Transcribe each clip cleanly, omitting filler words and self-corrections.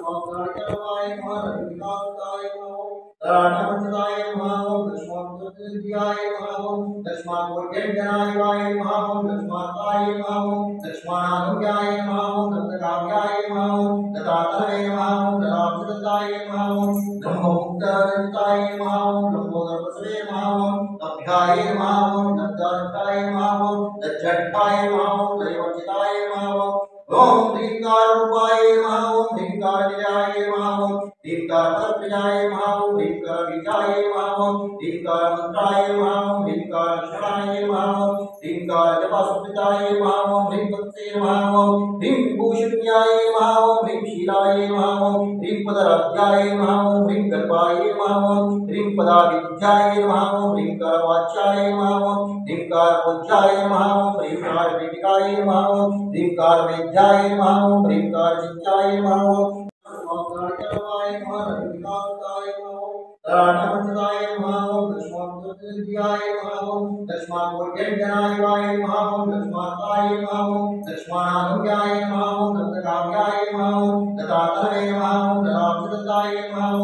स्वाध्याय नमः विकासाय नमः राणमंताय नमः दशमान्तर्याय नमः दशमान्तर्जनाय नमः दशमाताय नमः दशमानानुयाय नमः दत्तकाव्याय नमः दत्तात्रेय नमः दत्तात्रेयाय नमः ब्रह्ममुक्ताय नमः ब्रह्मोदर्पसे नमः अभ्याय नमः दत्तात्रेयाय नमः दज्जटाय नमः दैवचिताय नमः ओम ह्रींकार रूपाय नमः ओम ह्रींकार निजाय नमः ओम ह्रींकार तत्प्रियाय नमः ओम ह्रींकार विजाय नमः ओम ह्रींकार मंत्राय नमः ओम ह्रींकार शरणाय नमः ओम ह्रींकार जपसुताय नमः ओम ह्रीं तत्से नमः ओम ह्रीं भूषण्याय नमः ओम ह्रीं शीलाय नमः ओम ह्रीं पदराध्याय नमः ओम ह्रीं गर्भाय नमः ओम ह्रीं पदाविद्याय नमः ओम ह्रीं करवाच्याय नमः ओम ह्रीं कारपूज्याय नमः ओम ह्रीं कारवेदिकाय नमः ओम ह्रीं कारवेद्याय नमः ओम ह्रीं कारचित्याय नमः ओम स्वाध्याय नमः विकासाय नमः राणमंताय नमः दशमान्तर्याय नमः दशमान्तर्जनाय नमः दशमाताय नमः दशमानानुयाय नमः दत्तकाव्याय नमः दत्तात्रेय नमः दत्तात्रेयाय नमः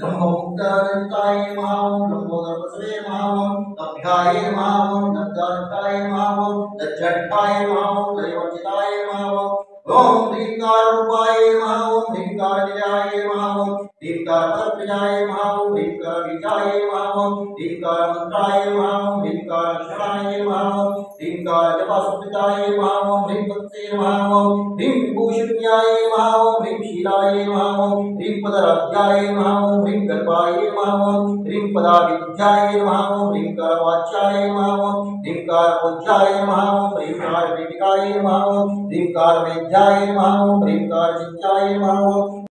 ब्रह्ममुक्ताय नमः ब्रह्मोदर्पसे नमः अभ्याय नमः दत्तात्रेयाय नमः दज्जटाय नमः दैवचिताय नमः ओम ह्रींकार रूपाय नमः ओम ह्रींकार निजाय नमः ओम ह्रींकार तत्प्रियाय नमः ओम ह्रींकार विजाय नमः ओम ह्रींकार मंत्राय नमः ओम ह्रींकार शरणाय नमः ओम ह्रींकार जपसुताय नमः ओम ह्रीं तत्से नमः ओम ह्रीं भूषण्याय नमः ओम ह्रीं शीलाय नमः ओम ह्रीं पदराध्याय नमः ओम ह्रीं गर्भाय नमः ओम ह्रीं पदाविद्याय नमः ओम ह्रीं करवाच्याय नमः ओम ह्रीं कारपूज्याय नमः ओम ह्रीं कारवेदिकाय नमः ओम ह्रीं कारवेद्याय नमः ओम ह्रीं कारचित्याय नमः ओम